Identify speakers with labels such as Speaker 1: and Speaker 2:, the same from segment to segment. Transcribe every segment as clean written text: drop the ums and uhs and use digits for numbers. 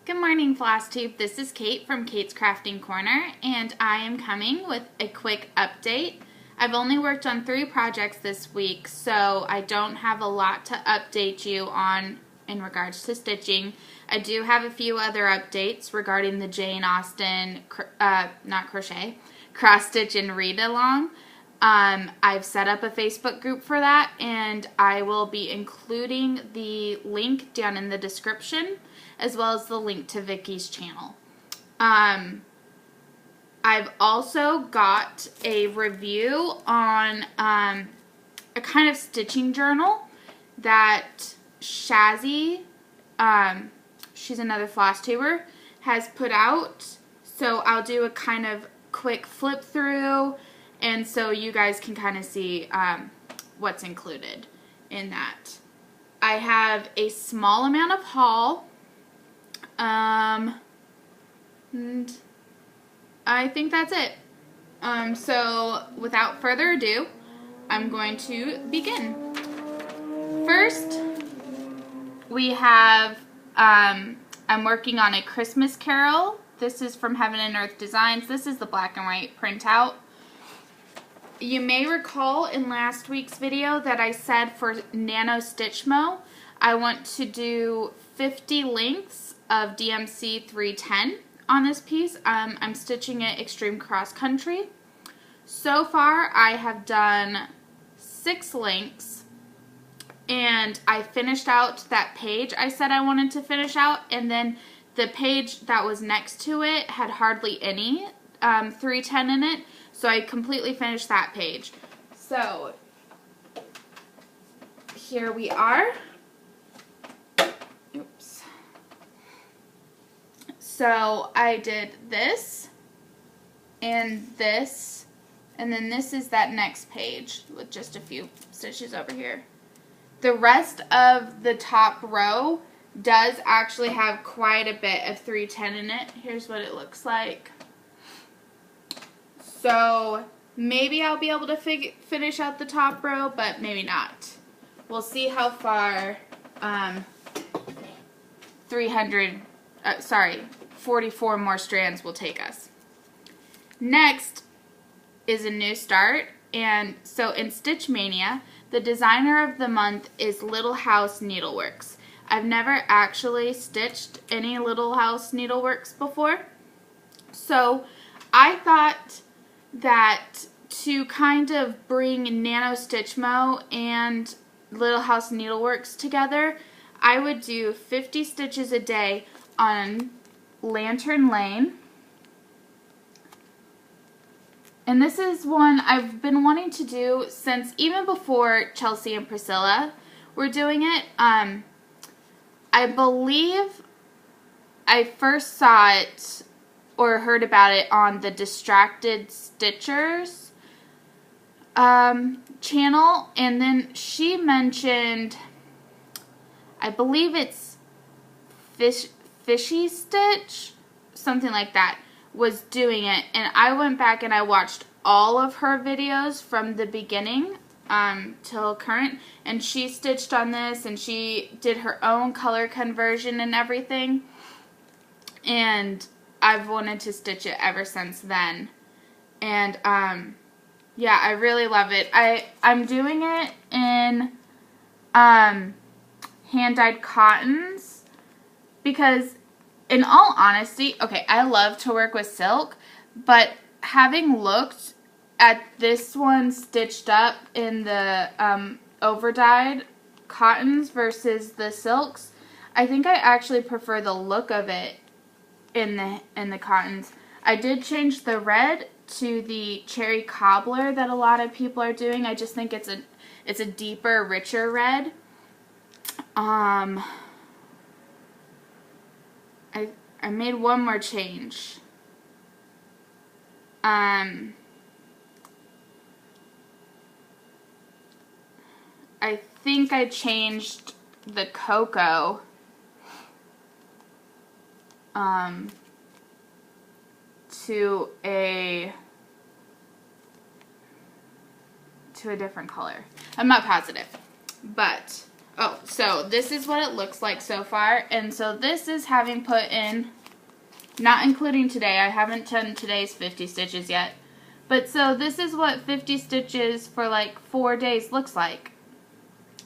Speaker 1: Good morning, Flosstube. This is Kate from Kate's Crafting Corner, and I am coming with a quick update. I've only worked on 3 projects this week, so I don't have a lot to update you on in regards to stitching. I do have a few other updates regarding the Jane Austen, cross stitch and read along. I've set up a Facebook group for that, and I will be including the link down in the description, as well as the link to Vicky's channel. I've also got a review on a kind of stitching journal that Shazzy, she's another Flosstuber, has put out. So I'll do a kind of quick flip through, and so you guys can kind of see what's included in that. I have a small amount of haul. And I think that's it. So without further ado, I'm going to begin. First, we have, I'm working on a Christmas Carol. This is from Heaven and Earth Designs. This is the black and white printout. You may recall in last week's video that I said for Nano Stitch Mo, I want to do 50 lengths of DMC 310 on this piece. I'm stitching it extreme cross country. So far I have done 6 lengths, and I finished out that page I said I wanted to finish out, and then the page that was next to it had hardly any 310 in it, so I completely finished that page. So here we are. Oops. So I did this, and then this is that next page with just a few stitches over here. The rest of the top row does actually have quite a bit of 310 in it. Here's what it looks like. So maybe I'll be able to finish out the top row, but maybe not. We'll see how far 44 more strands will take us. Next is a new start, and so in Stitch Mania, the designer of the month is Little House Needleworks. I've never actually stitched any Little House Needleworks before, so I thought that to kind of bring Nano Stitch Mo and Little House Needleworks together, I would do 50 stitches a day on Lantern Lane. And this is one I've been wanting to do since even before Chelsea and Priscilla were doing it. I believe I first saw it or heard about it on the Distracted Stitchers channel, and then she mentioned, I believe it's Fishy Stitch, something like that, was doing it, and I went back and I watched all of her videos from the beginning till current, and she stitched on this, and she did her own color conversion and everything, and I've wanted to stitch it ever since then. And yeah, I really love it. I'm doing it in hand-dyed cottons because, in all honesty, okay, I love to work with silk, but having looked at this one stitched up in the over-dyed cottons versus the silks, I think I actually prefer the look of it in the cottons. I did change the red to the cherry cobbler that a lot of people are doing. I just think it's a deeper, richer red. I made one more change. I think I changed the cocoa to a different color. I'm not positive, but Oh, so this is what it looks like so far. And so this is having put in, not including today. I haven't done today's 50 stitches yet. But so this is what 50 stitches for like 4 days looks like.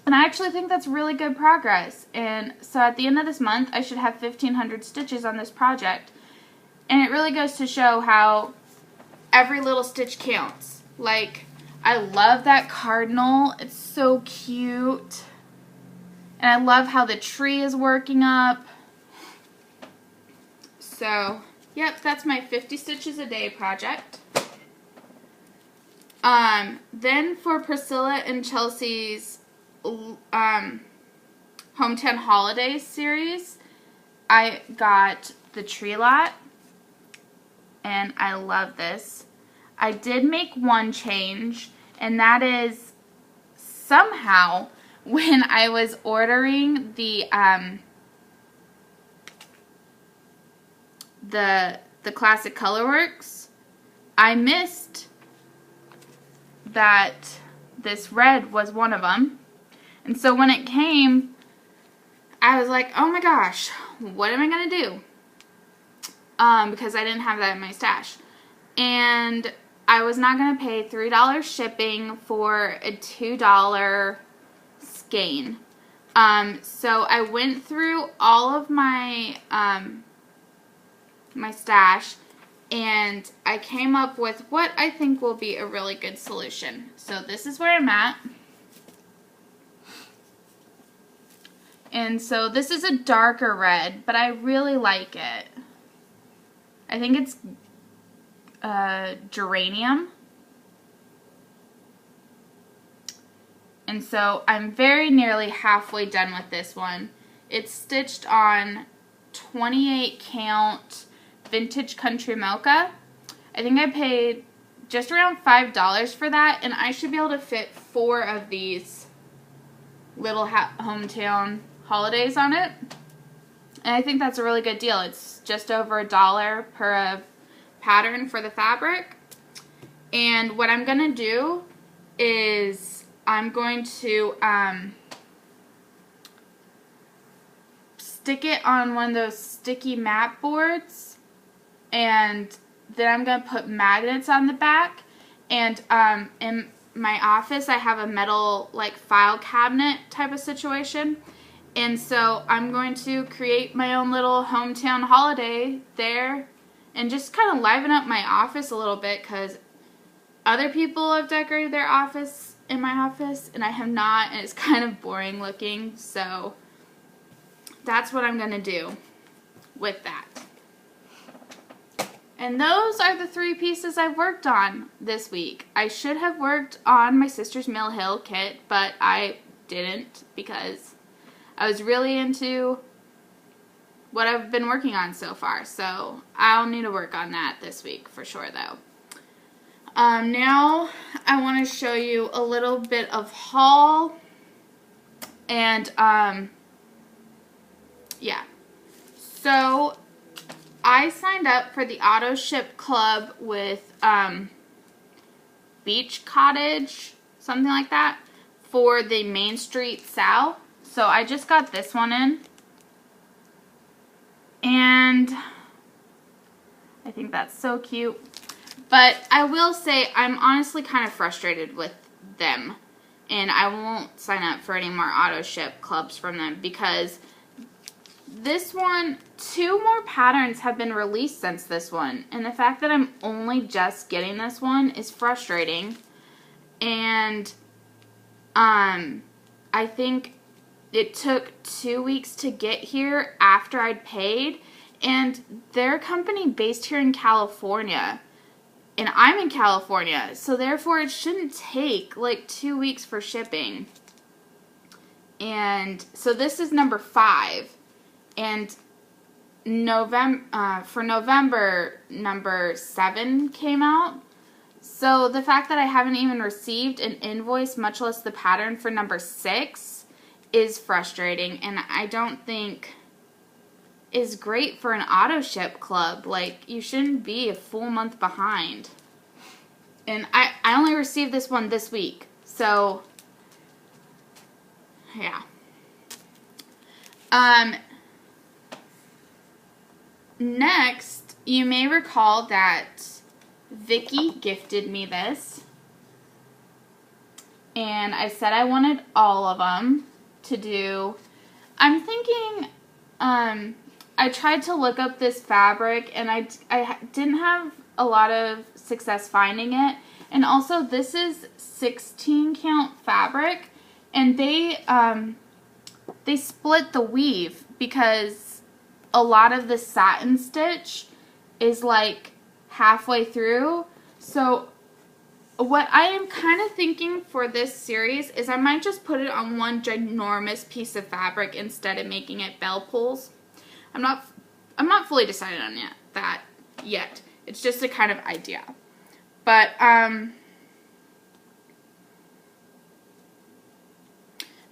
Speaker 1: And I actually think that's really good progress. And so at the end of this month, I should have 1,500 stitches on this project. And it really goes to show how every little stitch counts. Like, I love that cardinal. It's so cute. And I love how the tree is working up. So, yep, that's my 50 stitches a day project. Then for Priscilla and Chelsea's Hometown Holidays series, I got the tree lot. And I love this. I did make one change, and that is somehow when I was ordering the Classic Colorworks, I missed that this red was one of them. And so when it came, I was like, oh my gosh, what am I going to do? Because I didn't have that in my stash. And I was not going to pay $3 shipping for a $2 skein. So I went through all of my my stash, and I came up with what I think will be a really good solution. So this is where I'm at. And so this is a darker red, but I really like it. I think it's geranium. And so I'm very nearly halfway done with this one. It's stitched on 28 count vintage country mocha. I think I paid just around $5 for that, and I should be able to fit 4 of these little hometown holidays on it. And I think that's a really good deal. It's just over $1 per pattern for the fabric. And what I'm going to do is I'm going to stick it on one of those sticky mat boards, and then I'm going to put magnets on the back. And in my office I have a metal like file cabinet type of situation. And so I'm going to create my own little hometown holiday there and just kind of liven up my office a little bit, because other people have decorated their office in my office and I have not, and it's kind of boring looking. So that's what I'm going to do with that. And those are the 3 pieces I've worked on this week. I should have worked on my sister's Mill Hill kit, but I didn't because I was really into what I've been working on so far. So I'll need to work on that this week for sure though. Now I want to show you a little bit of haul. And yeah. So I signed up for the auto ship club with Beach Cottage, something like that, for the Main Street Sow. So I just got this one in, and I think that's so cute. But I will say I'm honestly kind of frustrated with them, and I won't sign up for any more auto ship clubs from them, because this one, 2 more patterns have been released since this one, and the fact that I'm only just getting this one is frustrating. And I think it took 2 weeks to get here after I'd paid, and they're a company based here in California, and I'm in California, so therefore it shouldn't take like 2 weeks for shipping. And so this is number 5, and for November, number 7 came out. So the fact that I haven't even received an invoice, much less the pattern for number 6, is frustrating, and I don't think is great for an auto ship club. Like, you shouldn't be a full month behind. And I only received this one this week, so yeah. Next, you may recall that Vicky gifted me this. And I said I wanted all of them to do. I'm thinking, I tried to look up this fabric and I didn't have a lot of success finding it. And also this is 16 count fabric and they split the weave because a lot of the satin stitch is like halfway through. So what I am kind of thinking for this series is I might just put it on one ginormous piece of fabric instead of making it bell pulls. I'm not fully decided on that yet. It's just a kind of idea. But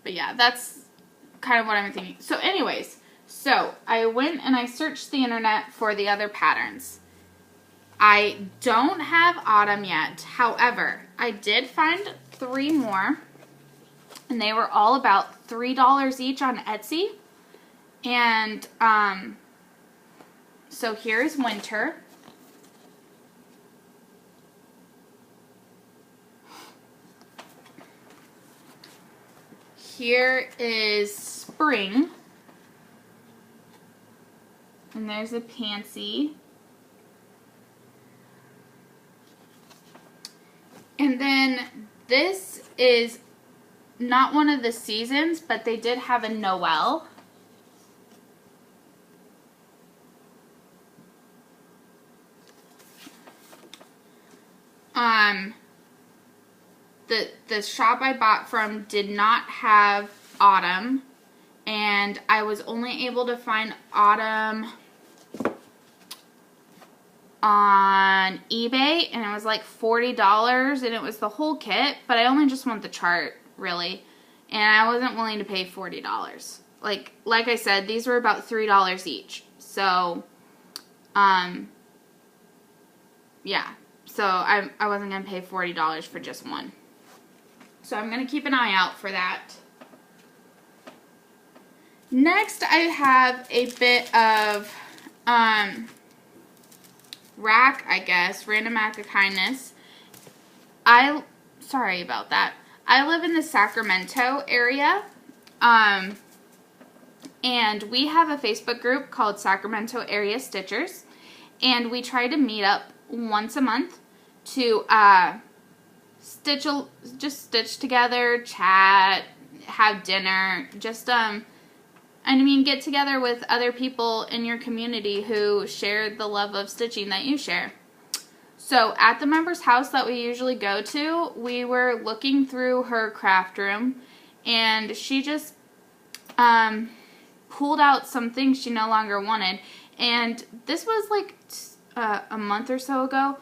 Speaker 1: yeah, that's kind of what I'm thinking. So anyways, so I went and I searched the internet for the other patterns. I don't have autumn yet. However, I did find 3 more, and they were all about $3 each on Etsy. And so here's winter. Here is spring. And there's a pansy. And then this is not one of the seasons, but they did have a Noel. The shop I bought from did not have autumn, and I was only able to find autumn on eBay, and it was like $40, and it was the whole kit, but I only just want the chart, really, and I wasn't willing to pay $40. Like I said, these were about $3 each, so, yeah, so I wasn't going to pay $40 for just one. So I'm going to keep an eye out for that. Next, I have a bit of, rack, I guess, random act of kindness. Sorry about that. I live in the Sacramento area, and we have a Facebook group called Sacramento Area Stitchers, and we try to meet up once a month to just stitch together, chat, have dinner, just get together with other people in your community who share the love of stitching that you share. So at the member's house that we usually go to, we were looking through her craft room, and she just pulled out some things she no longer wanted. And this was like a month or so ago,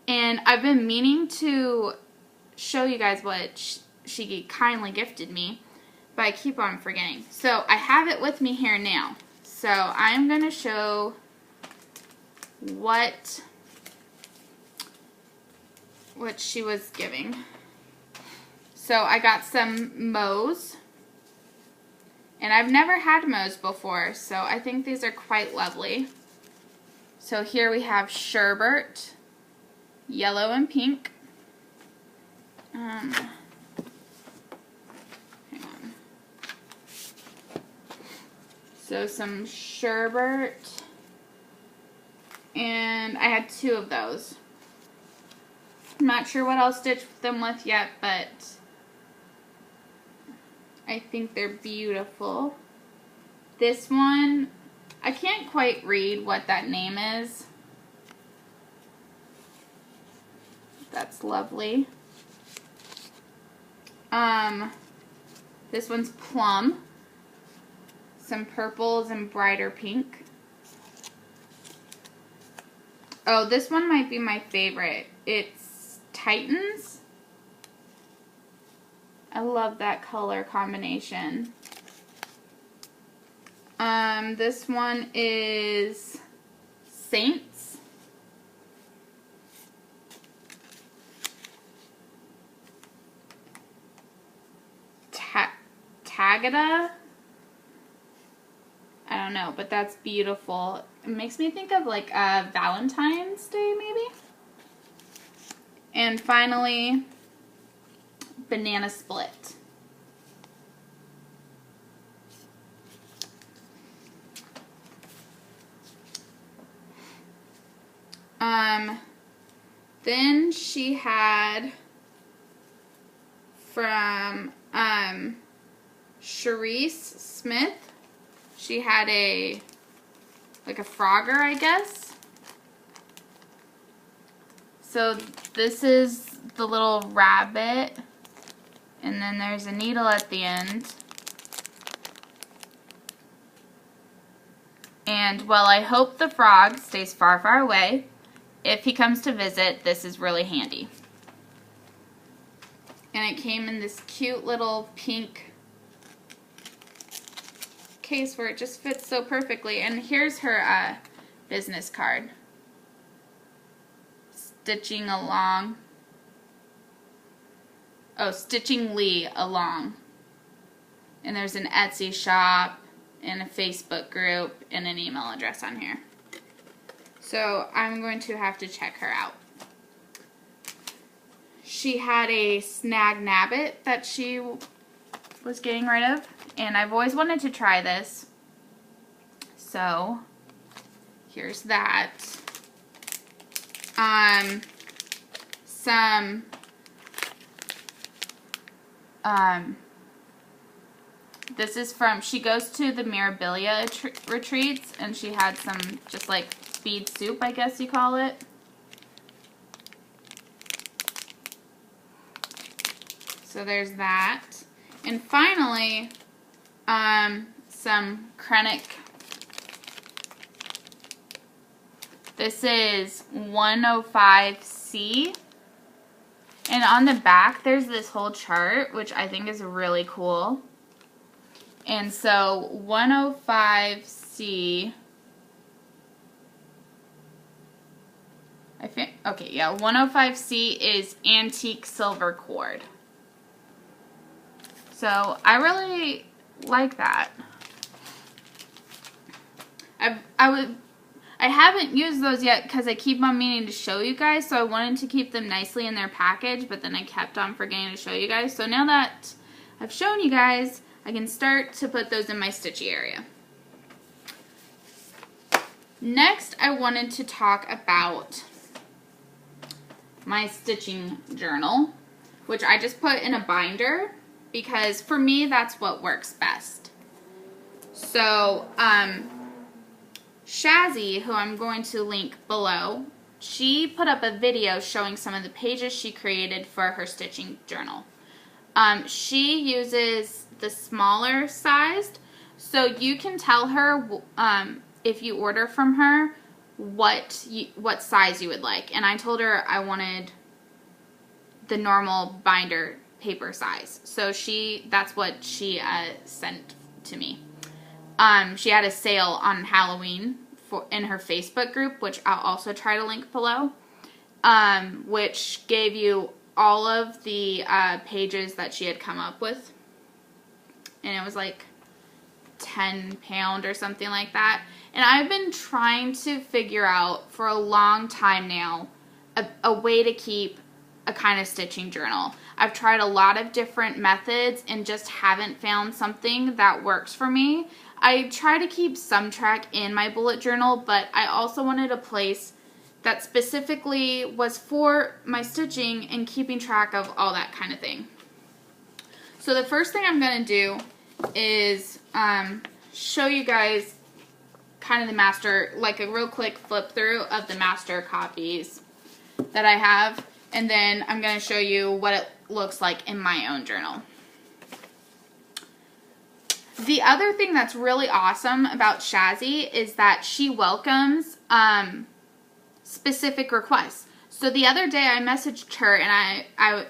Speaker 1: and I've been meaning to show you guys what she kindly gifted me, but I keep on forgetting. So I have it with me here now. So I'm going to show what she was giving. So I got some Mo's, and I've never had Mo's before, so I think these are quite lovely. So here we have Sherbert, yellow and pink. Hang on. So some Sherbert, and I had 2 of those. I'm not sure what I'll stitch them with yet, but I think they're beautiful. This one, I can't quite read what that name is. That's lovely. This one's plum. Some purples and brighter pink. Oh, this one might be my favorite. It's Titans. I love that color combination. This one is Saints. Tagada. I don't know, but that's beautiful. It makes me think of like Valentine's Day maybe. And finally, banana split. Then she had from Charisse Smith, she had like a Frogger, I guess. So this is the little rabbit, and then there's a needle at the end. And while I hope the frog stays far, far away, if he comes to visit, this is really handy. And it came in this cute little pink case where it just fits so perfectly. And here's her business card. Stitching along. Oh, Stitching Lee along. And there's an Etsy shop and a Facebook group and an email address on here. So I'm going to have to check her out. She had a Snag Nabbit that she was getting rid of, and I've always wanted to try this. So here's that. This is from, she goes to the Mirabilia retreats, and she had some just like bead soup, I guess you call it. So there's that. And finally, some Krennic. This is 105C. And on the back, there's this whole chart, which I think is really cool. And so 105C, I think, okay, yeah, 105C is antique silver cord. So I really like that. I haven't used those yet because I keep on meaning to show you guys, so I wanted to keep them nicely in their package, but then I kept on forgetting to show you guys. So now that I've shown you guys, I can start to put those in my stitchy area. Next, I wanted to talk about my stitching journal, which I just put in a binder because for me, that's what works best. So, Shazzy, who I'm going to link below, she put up a video showing some of the pages she created for her stitching journal. She uses the smaller sized, so you can tell her if you order from her what size you would like. And I told her I wanted the normal binder paper size, so that's what she sent to me. She had a sale on Halloween in her Facebook group, which I'll also try to link below, which gave you all of the pages that she had come up with. And it was like £10 or something like that. And I've been trying to figure out for a long time now a way to keep a kind of stitching journal. I've tried a lot of different methods and just haven't found something that works for me. I try to keep some track in my bullet journal, but I also wanted a place that specifically was for my stitching and keeping track of all that kind of thing. So the first thing I'm going to do is show you guys kind of the master, like a real quick flip through of the master copies that I have, and then I'm going to show you what it looks like in my own journal. The other thing that's really awesome about Shazzy is that she welcomes specific requests. So the other day I messaged her and I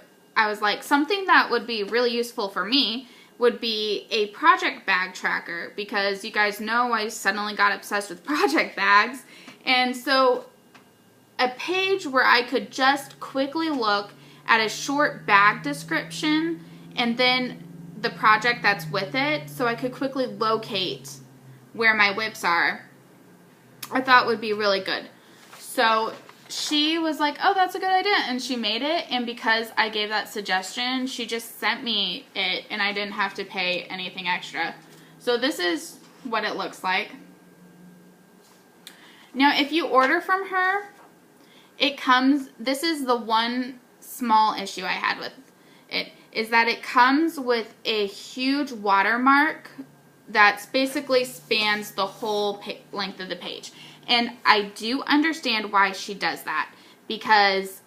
Speaker 1: was like, something that would be really useful for me would be a project bag tracker, because you guys know I suddenly got obsessed with project bags. And so a page where I could just quickly look at a short bag description and then the project that's with it, so I could quickly locate where my WIPS are, I thought would be really good. So she was like, oh, that's a good idea, and she made it, and because I gave that suggestion, she just sent me it, and I didn't have to pay anything extra. So this is what it looks like. Now, if you order from her, it comes, this is the one small issue I had with it, is that it comes with a huge watermark that basically spans the whole length of the page. And I do understand why she does that, because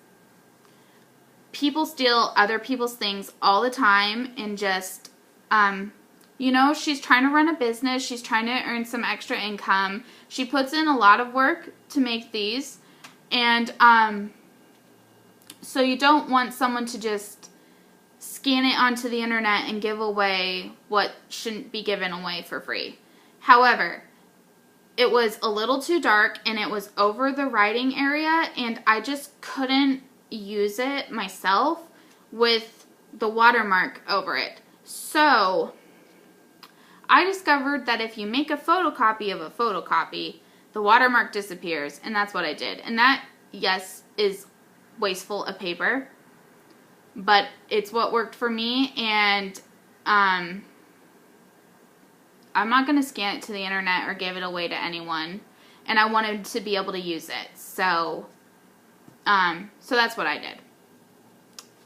Speaker 1: people steal other people's things all the time, and just, you know, she's trying to run a business, she's trying to earn some extra income, she puts in a lot of work to make these, and so you don't want someone to just scan it onto the internet and give away what shouldn't be given away for free. However, it was a little too dark, and it was over the writing area, and I just couldn't use it myself with the watermark over it. So I discovered that if you make a photocopy of a photocopy, the watermark disappears, and that's what I did. And that, yes, is wasteful of paper, but it's what worked for me, and I'm not going to scan it to the internet or give it away to anyone, and I wanted to be able to use it, so that's what I did.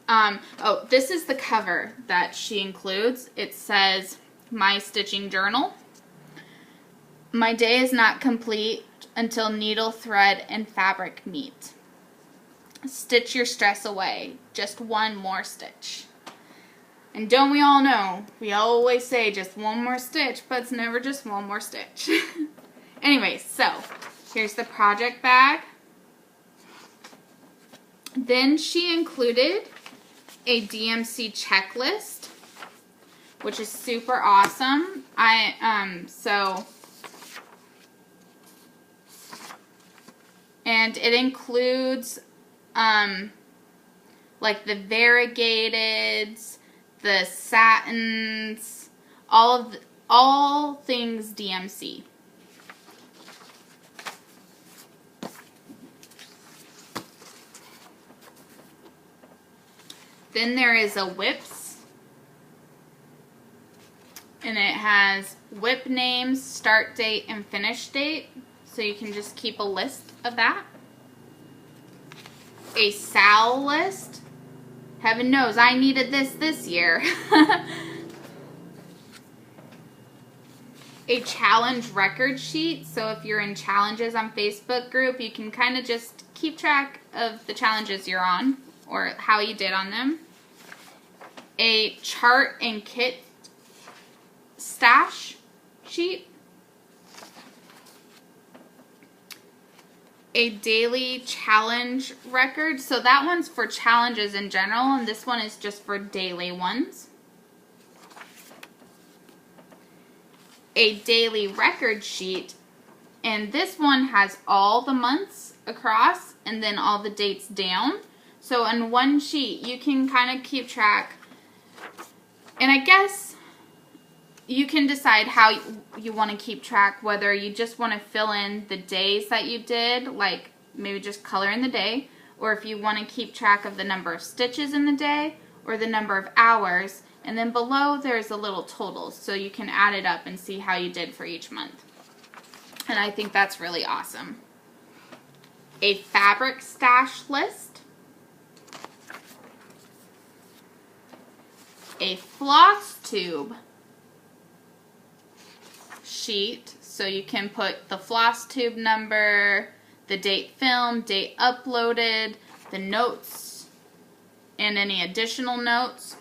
Speaker 1: Oh, this is the cover that she includes. It says, "My Stitching Journal. My day is not complete until needle, thread, and fabric meet. Stitch your stress away. Just one more stitch." And don't we all know, we always say just one more stitch, but it's never just one more stitch. Anyway, so here's the project bag. Then she included a DMC checklist, which is super awesome. And it includes like the variegateds, the satins, all things DMC. Then there is a WIPS, and it has WIP names, start date, and finish date, so you can just keep a list of that. A SAL list. Heaven knows I needed this year. A challenge record sheet, so if you're in challenges on Facebook group, you can kind of just keep track of the challenges you're on or how you did on them. A chart and kit stash sheet. A daily challenge record. So that one's for challenges in general, and this one is just for daily ones. A daily record sheet, and this one has all the months across and then all the dates down. So in one sheet you can kind of keep track, and I guess you can decide how you want to keep track, whether you just want to fill in the days that you did, like maybe just color in the day, or if you want to keep track of the number of stitches in the day or the number of hours, and then below there's a little total, so you can add it up and see how you did for each month. And I think that's really awesome. A fabric stash list. A Flosstube sheet, so you can put the Flosstube number, the date filmed, date uploaded, the notes, and any additional notes.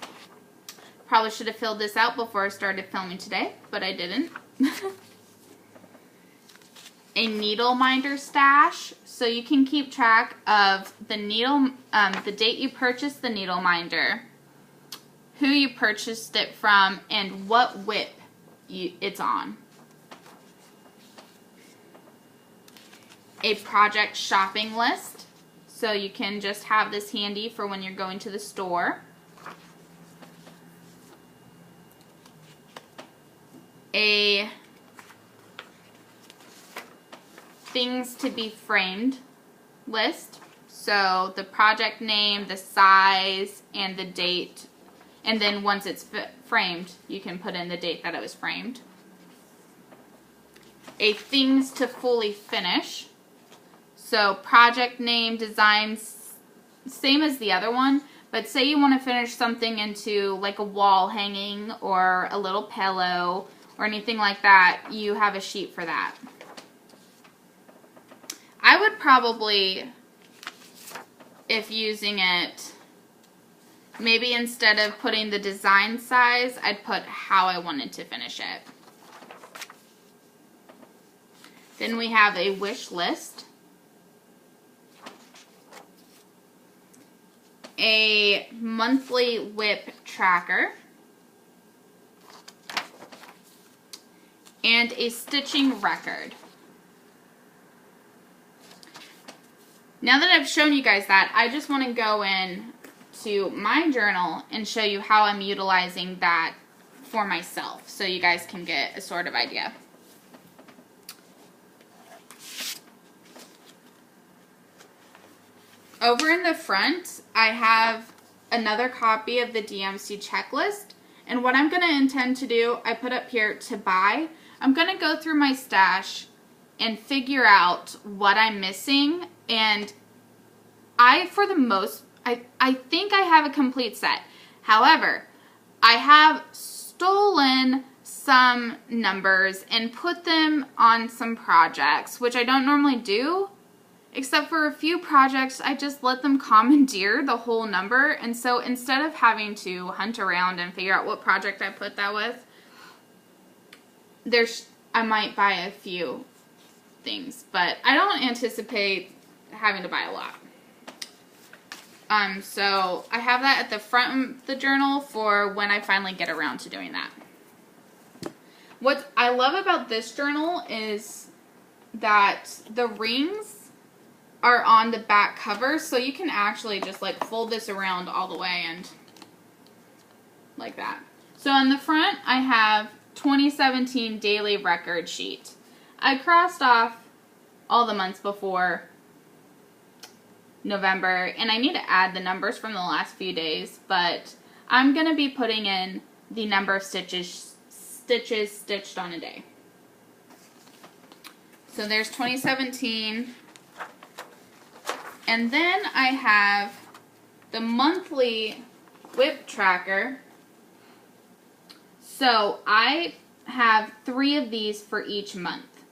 Speaker 1: Probably should have filled this out before I started filming today, but I didn't. A needle minder stash, so you can keep track of the needle, the date you purchased the needle minder, who you purchased it from, and what WIP it's on. A project shopping list, so you can just have this handy for when you're going to the store. A things to be framed list. So the project name, the size, and the date. And then once it's framed, you can put in the date that it was framed. A things to fully finish. So project name, designs, same as the other one. But say you want to finish something into like a wall hanging or a little pillow or anything like that, you have a sheet for that. I would probably, if using it, maybe instead of putting the design size, I'd put how I wanted to finish it. Then we have a wish list. A monthly WIP tracker. And a stitching record. Now that I've shown you guys that, I just want to go in to my journal and show you how I'm utilizing that for myself so you guys can get a sort of idea. Over in the front, I have another copy of the DMC checklist, and what I'm going to intend to do, I put up here to buy. I'm going to go through my stash and figure out what I'm missing, and I think I have a complete set. However, I have stolen some numbers and put them on some projects, which I don't normally do, except for a few projects, I just let them commandeer the whole number, and so instead of having to hunt around and figure out what project I put that with, I might buy a few things, but I don't anticipate having to buy a lot. So I have that at the front of the journal for when I finally get around to doing that. What I love about this journal is that the rings are on the back cover, so you can actually just like fold this around all the way and like that. So on the front, I have 2017 daily record sheet. I crossed off all the months before November, and I need to add the numbers from the last few days, but I'm going to be putting in the number of stitches stitched on a day. So there's 2017, and then I have the monthly WIP tracker. So I have 3 of these for each month.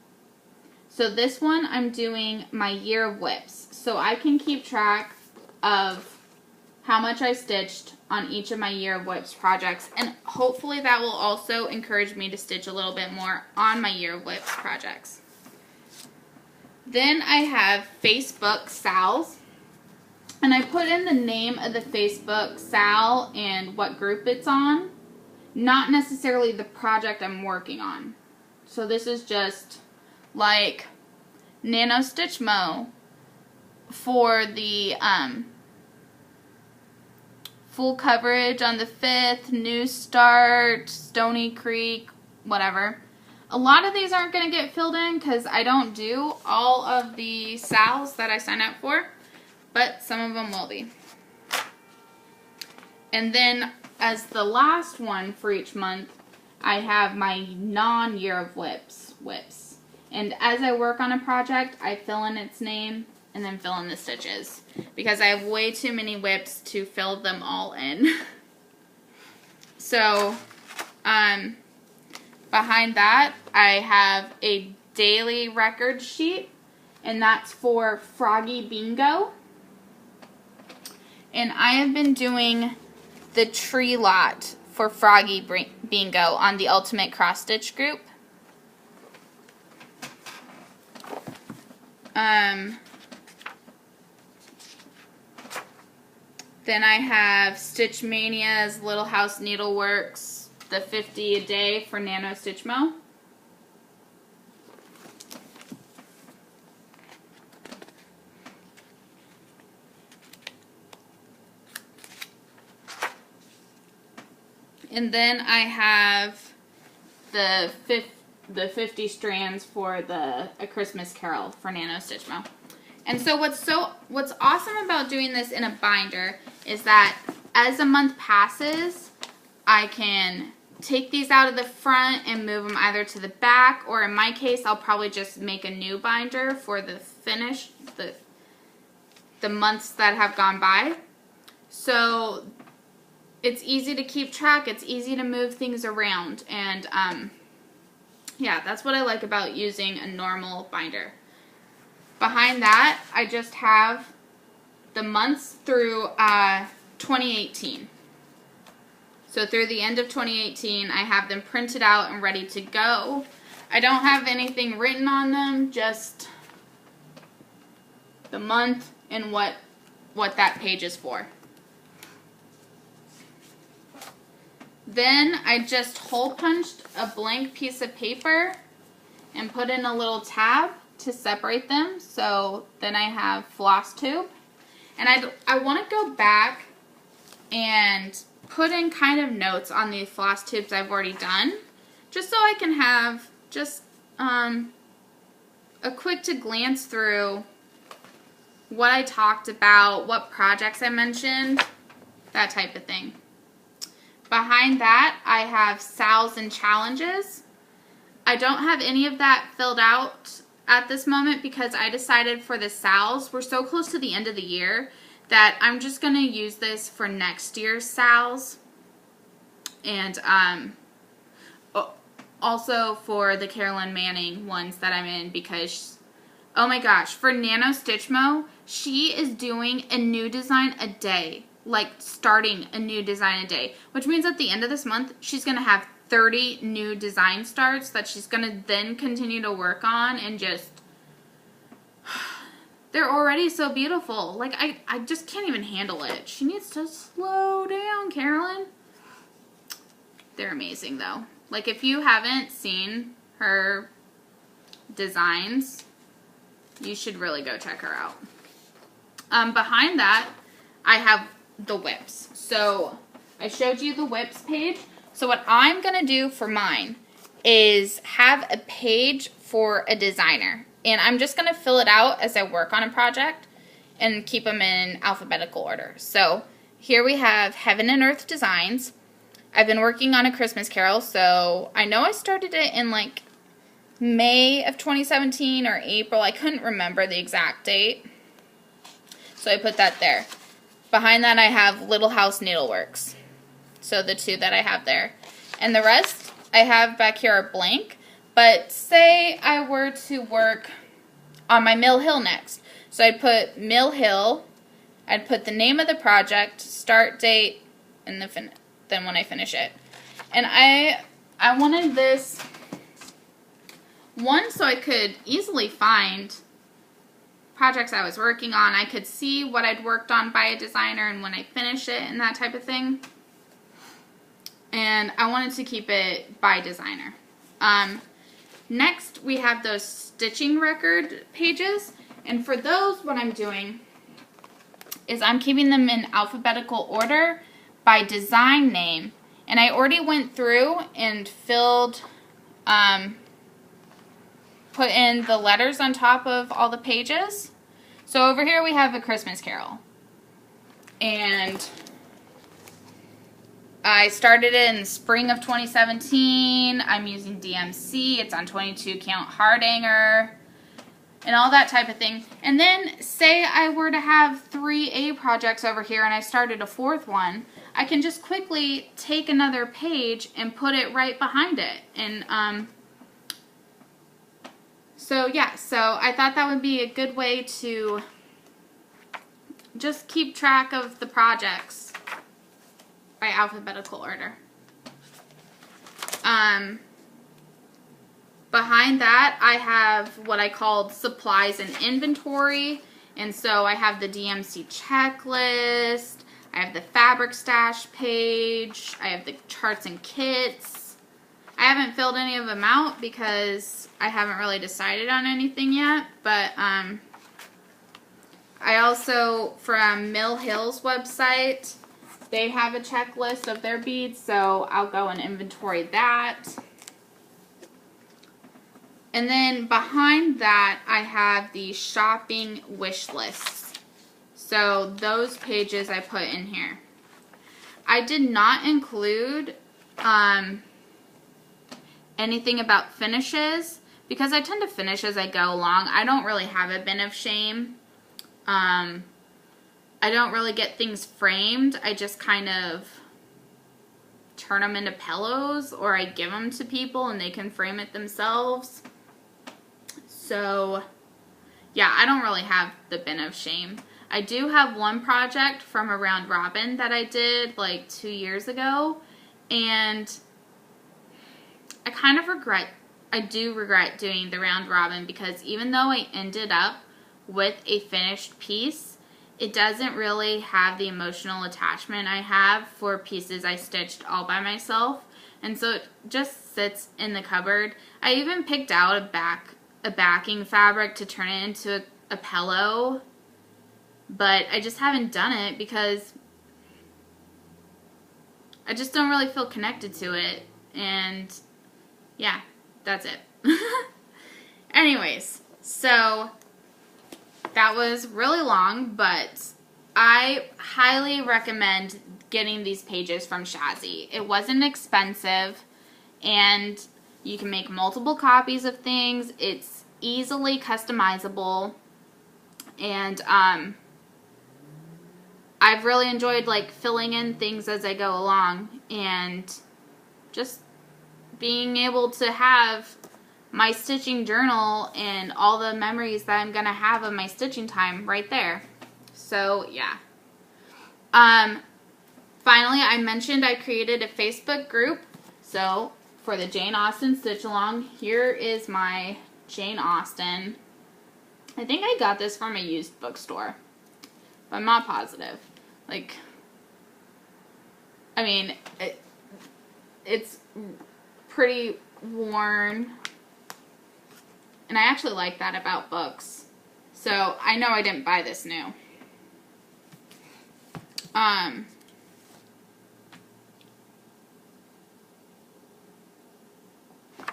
Speaker 1: So this one I'm doing my year of WIPs. So I can keep track of how much I stitched on each of my year of WIPs projects. And hopefully that will also encourage me to stitch a little bit more on my year of WIPs projects. Then I have Facebook SALs. And I put in the name of the Facebook SAL and what group it's on. Not necessarily the project I'm working on. So this is just like Nano Stitch Mo for the full coverage on the 5th, New Start, Stony Creek, whatever. A lot of these aren't going to get filled in because I don't do all of the SALs that I sign up for, but some of them will be. And then as the last one for each month, I have my non-year of WIPs. And as I work on a project, I fill in its name and then fill in the stitches because I have way too many WIPs to fill them all in. So, behind that, I have a daily record sheet, and that's for Froggy Bingo. And I have been doing the tree lot for Froggy Bingo on the Ultimate Cross Stitch group. Then I have Stitch Mania's Little House Needleworks, the 50 a day for Nano Stitch Mo. And then I have the the 50 strands for A Christmas Carol for Nano Stitchmo. And so what's awesome about doing this in a binder is that as a month passes, I can take these out of the front and move them either to the back, or in my case, I'll probably just make a new binder for the finish, the months that have gone by. So it's easy to keep track, it's easy to move things around, and yeah, that's what I like about using a normal binder. Behind that, I just have the months through 2018. So through the end of 2018, I have them printed out and ready to go. I don't have anything written on them, just the month and what that page is for. Then I just hole punched a blank piece of paper and put in a little tab to separate them. So then I have Flosstube. And I want to go back and put in kind of notes on the floss tubes I've already done, just so I can have just a quick to glance through what I talked about, what projects I mentioned, that type of thing. Behind that, I have SALs and challenges. I don't have any of that filled out at this moment because I decided for the SALs, we're so close to the end of the year, that I'm just going to use this for next year's SALs, and also for the Carolyn Manning ones that I'm in, because, oh my gosh, for Nano Stitchmo, she is doing a new design a day, like starting a new design a day, which means at the end of this month, she's going to have 30 new design starts that she's going to then continue to work on, and just, they're already so beautiful. Like, I just can't even handle it. She needs to slow down, Carolyn. They're amazing, though. Like, if you haven't seen her designs, you should really go check her out. Behind that, I have the WIPS. So, I showed you the WIPS page. So, what I'm going to do for mine is have a page for a designer. And I'm just going to fill it out as I work on a project and keep them in alphabetical order. So here we have Heaven and Earth Designs. I've been working on A Christmas Carol, so I know I started it in like May of 2017 or April. I couldn't remember the exact date. So I put that there. Behind that I have Little House Needleworks. So the two that I have there. And the rest I have back here are blank. But say I were to work on my Mill Hill next. So I'd put Mill Hill, I'd put the name of the project, start date, and then when I finish it. And I wanted this, one, so I could easily find projects I was working on. I could see what I'd worked on by a designer and when I finish it and that type of thing. And I wanted to keep it by designer. Next, we have those stitching record pages, and for those, what I'm doing is I'm keeping them in alphabetical order by design name, and I already went through and filled, put in the letters on top of all the pages. So over here we have A Christmas Carol, and I started it in the spring of 2017. I'm using DMC. It's on 22 count Hardanger and all that type of thing. And then say I were to have 3A projects over here and I started a fourth one, I can just quickly take another page and put it right behind it. And so yeah, so I thought that would be a good way to just keep track of the projects by alphabetical order. Behind that, I have what I called supplies and inventory, and so I have the DMC checklist, I have the fabric stash page, I have the charts and kits. I haven't filled any of them out because I haven't really decided on anything yet, but I also, from Mill Hill's website, they have a checklist of their beads, so I'll go and inventory that. And then behind that, I have the shopping wish lists. So those pages I put in here. I did not include anything about finishes because I tend to finish as I go along. I don't really have a bin of shame. I don't really get things framed. I just kind of turn them into pillows, or I give them to people and they can frame it themselves. So yeah, I don't really have the bin of shame. I do have one project from a round robin that I did like 2 years ago, and I kind of I do regret doing the round robin because even though I ended up with a finished piece, it doesn't really have the emotional attachment I have for pieces I stitched all by myself, and so it just sits in the cupboard. I even picked out a backing fabric to turn it into a pillow, but I just haven't done it because I just don't really feel connected to it, and yeah, that's it. Anyways, so that was really long, but I highly recommend getting these pages from Shazzy. It wasn't expensive, and you can make multiple copies of things. It's easily customizable, and I've really enjoyed like filling in things as I go along and just being able to have my stitching journal and all the memories that I'm going to have of my stitching time right there. So yeah. Finally, I mentioned I created a Facebook group. So for the Jane Austen Stitch Along, here is my Jane Austen. I think I got this from a used bookstore, but I'm not positive. Like, I mean, it's pretty worn, and I actually like that about books. So I know I didn't buy this new.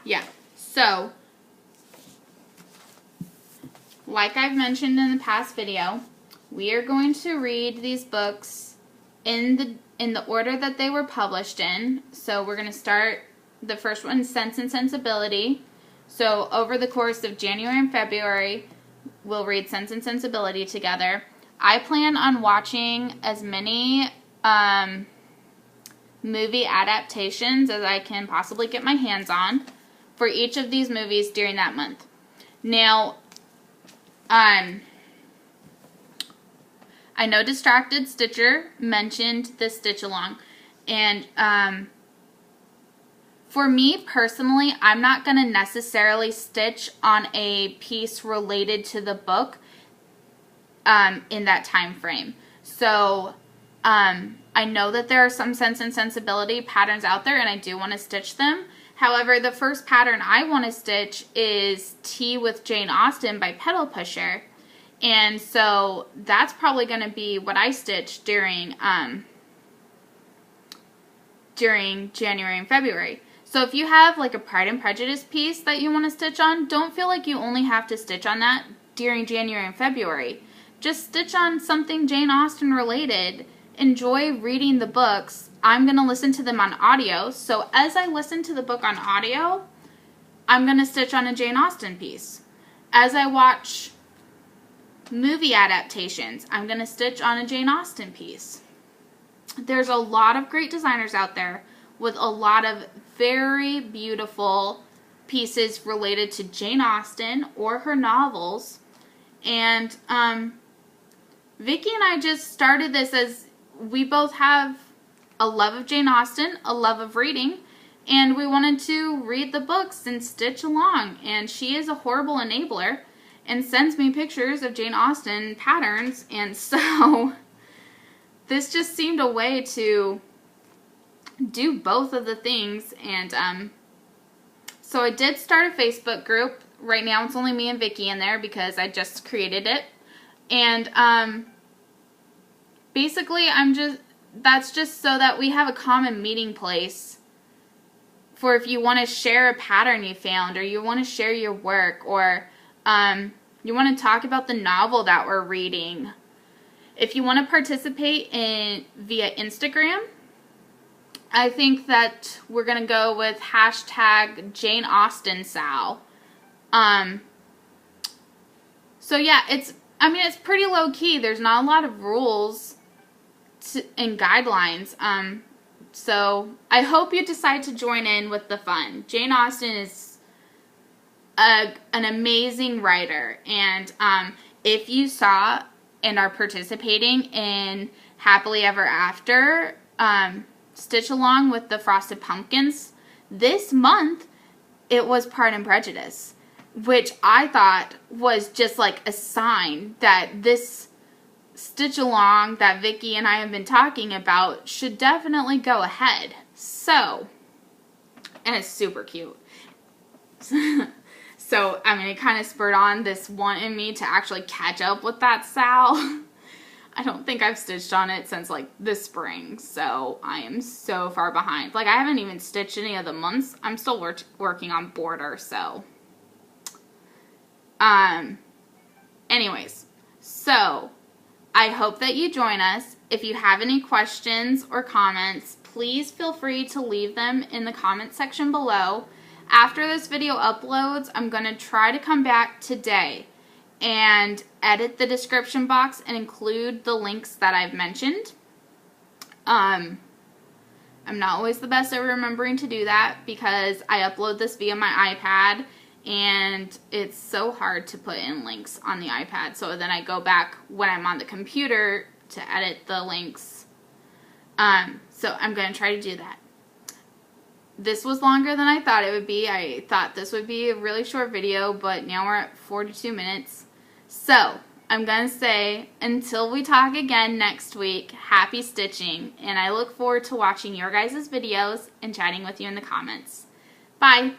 Speaker 1: Yeah, so like I've mentioned in the past video, we are going to read these books in the order that they were published in. So we're going to start, the first one, Sense and Sensibility. So over the course of January and February, we'll read Sense and Sensibility together. I plan on watching as many movie adaptations as I can possibly get my hands on for each of these movies during that month. Now, I know Distracted Stitcher mentioned the Stitch Along, and for me personally, I'm not going to necessarily stitch on a piece related to the book in that time frame. So I know that there are some Sense and Sensibility patterns out there, and I do want to stitch them. However, the first pattern I want to stitch is Tea with Jane Austen by Pedal Pusher. And so that's probably going to be what I stitch during January and February. So if you have like a Pride and Prejudice piece that you want to stitch on, don't feel like you only have to stitch on that during January and February. Just stitch on something Jane Austen related. Enjoy reading the books. I'm going to listen to them on audio. So as I listen to the book on audio, I'm going to stitch on a Jane Austen piece. As I watch movie adaptations, I'm going to stitch on a Jane Austen piece. There's a lot of great designers out there with a lot of very beautiful pieces related to Jane Austen or her novels. And Vicki and I just started this as we both have a love of Jane Austen, a love of reading, and we wanted to read the books and stitch along. And she is a horrible enabler and sends me pictures of Jane Austen patterns, and so this just seemed a way to do both of the things. And so I did start a Facebook group. Right now it's only me and Vicki in there because I just created it, and basically that's just so that we have a common meeting place for if you want to share a pattern you found, or you want to share your work, or you want to talk about the novel that we're reading. If you want to participate via Instagram, I think that we're going to go with hashtag Jane Austen Sal. So yeah, it's pretty low key. There's not a lot of rules and guidelines. So I hope you decide to join in with the fun. Jane Austen is an amazing writer, and if you saw and are participating in Happily Ever After, Stitch Along with the Frosted Pumpkins, this month it was Pride and Prejudice, which I thought was just like a sign that this Stitch Along that Vicky and I have been talking about should definitely go ahead. So, and it's super cute. So, it kind of spurred on this one in me to actually catch up with that Sal. I don't think I've stitched on it since, like, this spring, so I am so far behind. Like, I haven't even stitched any of the months. I'm still working on border, so. Anyways, so I hope that you join us. If you have any questions or comments, please feel free to leave them in the comment section below. After this video uploads, I'm going to try to come back today and edit the description box and include the links that I've mentioned. I'm not always the best at remembering to do that because I upload this via my iPad and it's so hard to put in links on the iPad. So then I go back when I'm on the computer to edit the links. So I'm going to try to do that. This was longer than I thought it would be. I thought this would be a really short video, but now we're at 42 minutes. So, I'm going to say, until we talk again next week, happy stitching, and I look forward to watching your guys' videos and chatting with you in the comments. Bye!